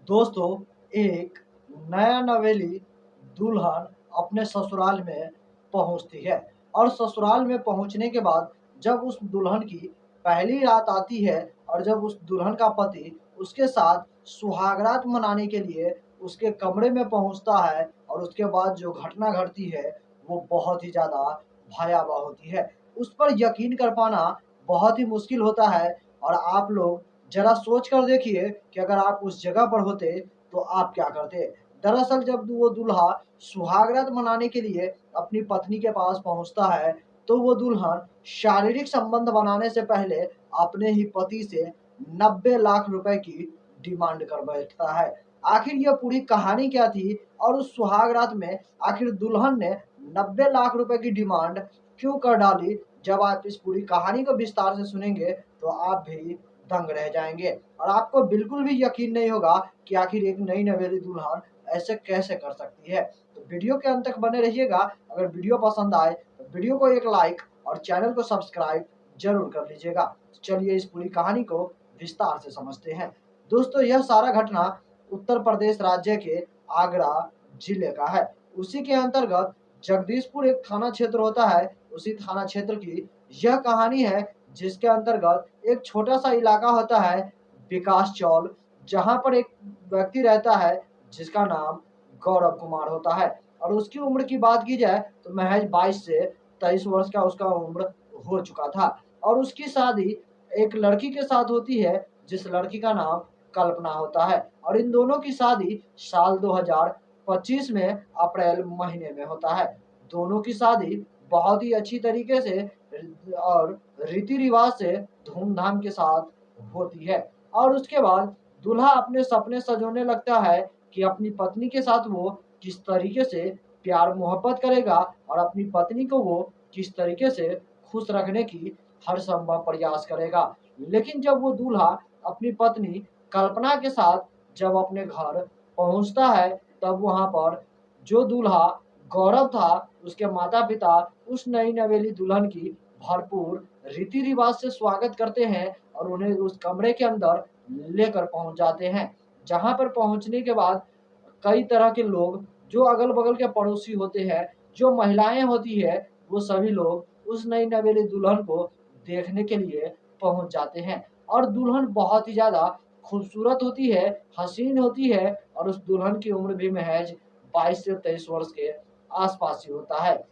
दोस्तों, एक नया नवेली दुल्हन अपने ससुराल में पहुंचती है और ससुराल में पहुंचने के बाद जब उस दुल्हन की पहली रात आती है और जब उस दुल्हन का पति उसके साथ सुहागरात मनाने के लिए उसके कमरे में पहुंचता है और उसके बाद जो घटना घटती है वो बहुत ही ज़्यादा भयावह होती है। उस पर यकीन कर पाना बहुत ही मुश्किल होता है और आप लोग ज़रा सोच कर देखिए कि अगर आप उस जगह पर होते तो आप क्या करते? दरअसल जब वो दूल्हा सुहागरात मनाने के लिए अपनी पत्नी के पास पहुँचता है, तो वो दुल्हन शारीरिक संबंध बनाने से पहले अपने ही पति से 90 लाख रुपए की डिमांड कर बैठता है। आखिर ये पूरी कहानी क्या थी और उस सुहागरात में आखिर दुल्हन ने 90 लाख रुपए की डिमांड क्यों कर डाली? जब आप इस पूरी कहानी को विस्तार से सुनेंगे, तो आप भी दंग रह जाएँगे और आपको बिल्कुल भी यकीन नहीं होगा कि आखिर एक नई नवेली दुल्हन ऐसे कैसे कर सकती है। तो वीडियो के अंत तक बने रहिएगा। अगर वीडियो पसंद आए तो वीडियो को एक लाइक और चैनल को सब्सक्राइब ज़रूर कर लीजिएगा। तो चलिए इस पूरी कहानी को विस्तार से समझते हैं। दोस्तों, यह सारा घटना उत्तर प्रदेश राज्य के आगरा जिले का है। उसी के अंतर्गत जगदीशपुर एक थाना क्षेत्र होता है। उसी थाना क्षेत्र की यह कहानी है जिसके अंतर्गत एक छोटा-सा इलाका होता है विकास चौल, जहाँ पर एक व्यक्ति रहता है जिसका नाम गौरव कुमार होता है और उसकी उम्र की बात की जाए तो महज़ 22 से 23 वर्ष का उसका उम्र हो चुका था और उसकी शादी एक लड़की के साथ होती है जिस लड़की का नाम कल्पना होता है और इन दोनों की शादी साल 2025 में अप्रैल महीने में होता है। दोनों की शादी बहुत ही अच्छी तरीके से और रीति-रिवाज से धूम-धाम के साथ होती है और उसके बाद दूल्हा अपने सपने संजोने लगता है कि अपनी पत्नी के साथ वो किस तरीके से प्यार मोहब्बत करेगा और अपनी पत्नी को वो किस तरीके से खुश रखने की हर संभव प्रयास करेगा। लेकिन जब वो दूल्हा अपनी पत्नी कल्पना के साथ जब अपने घर पहुँचता है, तब वहाँ पर जो दूल्हा गौरव था, उसके माता-पिता उस नई नवेली दुल्हन की भरपूर रीति-रिवाज से स्वागत करते हैं और उन्हें उस कमरे के अंदर लेकर पहुँच जाते हैं। जहाँ पर पहुँचने के बाद कई तरह के लोग जो अगल-बगल के पड़ोसी होते हैं, जो महिलाएँ होती हैं, वो सभी लोग उस नई नवेली दुल्हन को देखने के लिए पहुँच जाते हैं और दुल्हन बहुत ही ज़्यादा खूबसूरत होती है, हसीन होती है और उस दुल्हन की उम्र भी महज़ 22 से 23 वर्ष के आस-पास ही होता है।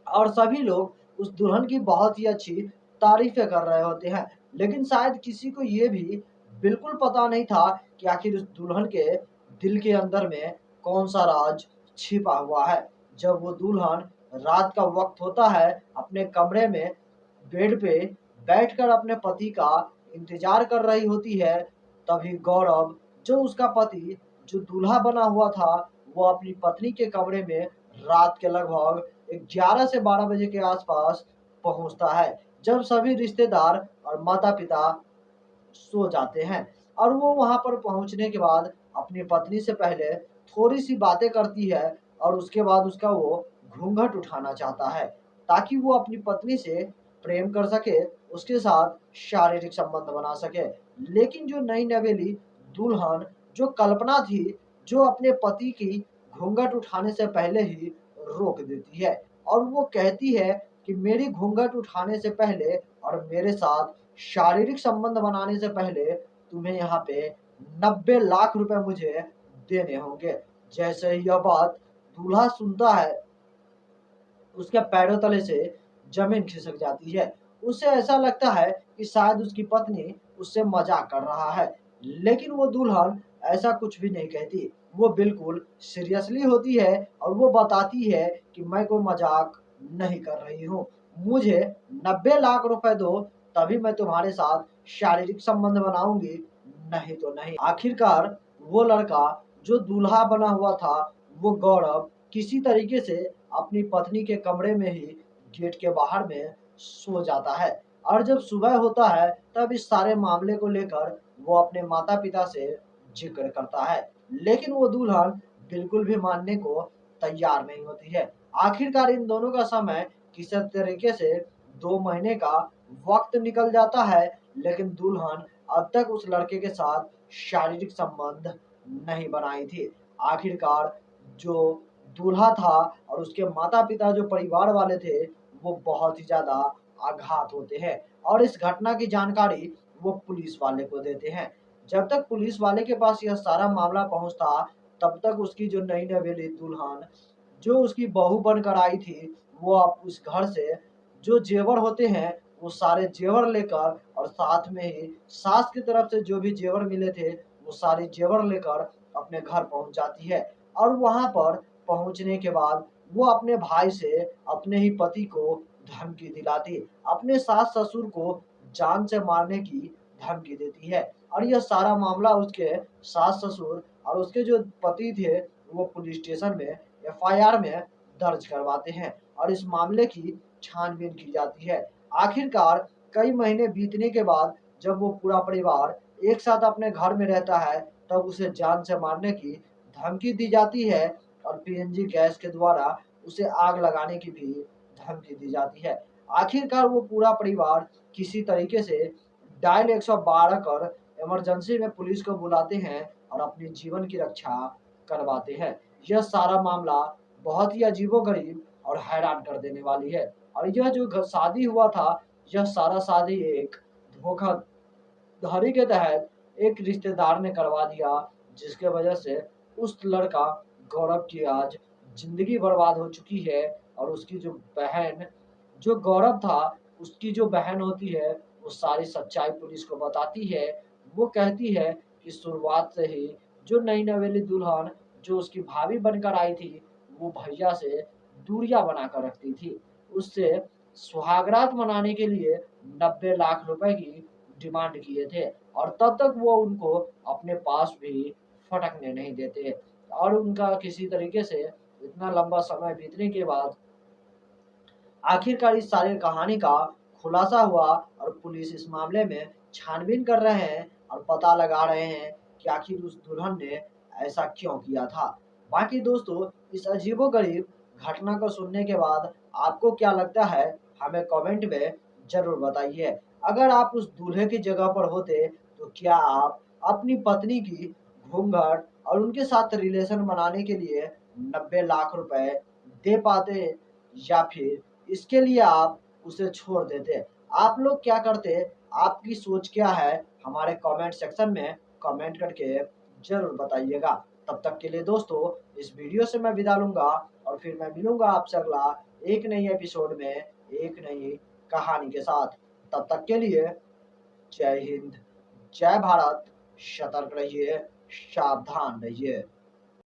और सभी लोग उस दुल्हन की बहुत ही अच्छी तारीफ़ें कर रहे होते हैं। लेकिन शायद किसी को ये भी बिल्कुल पता नहीं था कि आखिर उस दुल्हन के दिल के अंदर में कौन-सा राज छिपा हुआ है। जब वो दुल्हन रात का वक़्त होता है, अपने कमरे में बेड पे बैठकर अपने पति का इंतज़ार कर रही होती है, तभी गौरव जो उसका पति जो दूल्हा बना हुआ था, वो अपनी पत्नी के कमरे में रात के लगभग 11 से 12 बजे के आस-पास पहुँचता है, जब सभी रिश्तेदार और माता-पिता सो जाते हैं और वो वहाँ पर पहुँचने के बाद अपनी पत्नी से पहले थोड़ी-सी बातें करती है और उसके बाद उसका वो घूँघट उठाना चाहता है, ताकि वो अपनी पत्नी से प्रेम कर सके, उसके साथ शारीरिक संबंध बना सके। लेकिन जो नई नवेली दुल्हन जो कल्पना थी, जो अपने पति की घूँघट उठाने से पहले ही रोक देती है और वो कहती है कि मेरी घूँघट उठाने से पहले और मेरे साथ शारीरिक संबंध बनाने से पहले तुम्हें यहाँ पे 90 लाख रुपए मुझे देने होंगे। जैसे ही यह बात दूल्हा सुनता है, उसके पैरों तले से ज़मीन खिसक जाती है। उसे ऐसा लगता है कि शायद उसकी पत्नी उससे मज़ाक कर रहा है, लेकिन वो दुल्हन ऐसा कुछ भी नहीं कहती। वो बिल्कुल सीरियसली होती है और वो बताती है कि मैं कोई मज़ाक नहीं कर रही हूँ। मुझे 90 लाख रुपए दो, तभी मैं तुम्हारे साथ शारीरिक संबंध बनाऊँगी, नहीं तो नहीं। आखिरकार वो लड़का जो दूल्हा बना हुआ था, वो गौरव किसी तरीके से अपनी पत्नी के कमरे में ही गेट के बाहर में सो जाता है और जब सुबह होता है तब इस सारे मामले को लेकर वो अपने माता-पिता से ज़िक्र करता है। लेकिन वो दुल्हन बिल्कुल भी मानने को तैयार नहीं होती है। आखिरकार इन दोनों का समय किसी तरीके से 2 महीने का वक़्त निकल जाता है, लेकिन दुल्हन अब तक उस लड़के के साथ शारीरिक संबंध नहीं बनाई थी। आखिरकार जो दूल्हा था और उसके माता-पिता जो परिवार वाले थे, वो बहुत ही ज़्यादा आघात होते हैं और इस घटना की जानकारी वो पुलिस वाले को देते हैं। जब तक पुलिस वाले के पास यह सारा मामला पहुँचता, तब तक उसकी जो नई नवेली दुल्हन, जो उसकी बहू बनकर आई थी, वो अब उस घर से जो जेवर होते हैं, वो सारे जेवर लेकर और साथ में ही सास की तरफ से जो भी जेवर मिले थे, वो सारे जेवर लेकर अपने घर पहुँच जाती है और वहाँ पर पहुँचने के बाद वो अपने भाई से, अपने ही पति को धमकी दिलाती, अपने सास-ससुर को जान से मारने की धमकी देती है और यह सारा मामला उसके सास-ससुर और उसके जो पति थे, वो पुलिस स्टेशन में एफआईआर में दर्ज करवाते हैं और इस मामले की छानबीन की जाती है। आखिरकार कई महीने बीतने के बाद जब वो पूरा परिवार एक साथ अपने घर में रहता है, तब उसे जान से मारने की धमकी दी जाती है और पीएनजी गैस के द्वारा उसे आग लगाने की भी धमकी दी जाती है। आखिरकार वो पूरा परिवार किसी तरीके से डायल 112 कर इमरजेंसी में पुलिस को बुलाते हैं और अपने जीवन की रक्षा करवाते हैं। यह सारा मामला बहुत ही अजीबो-गरीब और हैरान कर देने वाली है और यह जो शादी हुआ था, यह सारा शादी एक धोखाधड़ी के तहत एक रिश्तेदार ने करवा दिया, जिसके वजह से उस लड़का गौरव की आज ज़िंदगी बर्बाद हो चुकी है और उसकी जो बहन, जो गौरव था, उसकी जो बहन होती है, वो सारी सच्चाई पुलिस को बताती है। वो कहती है कि शुरुआत से ही जो नई नवेली दुल्हन, जो उसकी भाभी बनकर आई थी, वो भैया से दूरियाँ बनाकर रखती थी। उससे सुहागरात मनाने के लिए 90 लाख रुपए की डिमांड किए थे और तब तक वो उनको अपने पास भी फटकने नहीं देते और उनका किसी तरीके से इतना लंबा समय बीतने के बाद आखिरकार इस सारी कहानी का खुलासा हुआ और पुलिस इस मामले में छानबीन कर रहे हैं और पता लगा रहे हैं कि आखिर उस दुल्हन ने ऐसा क्यों किया था। बाकी दोस्तों, इस अजीबो-गरीब घटना को सुनने के बाद आपको क्या लगता है, हमें कमेंट में ज़रूर बताइए। अगर आप उस दूल्हे की जगह पर होते, तो क्या आप अपनी पत्नी की घूंघट और उनके साथ रिलेशन बनाने के लिए 90 लाख रुपए दे पाते या फिर इसके लिए आप उसे छोड़ देते? आप लोग क्या करते? आपकी सोच क्या है? हमारे कमेंट सेक्शन में कमेंट करके ज़रूर बताइएगा। तब तक के लिए दोस्तों, इस वीडियो से मैं विदा लूँगा और फिर मैं मिलूँगा आपसे अगला एक नई एपिसोड में, एक नई कहानी के साथ। तब तक के लिए जय हिंद, जय भारत, सतर्क रहिए, सावधान रहिए।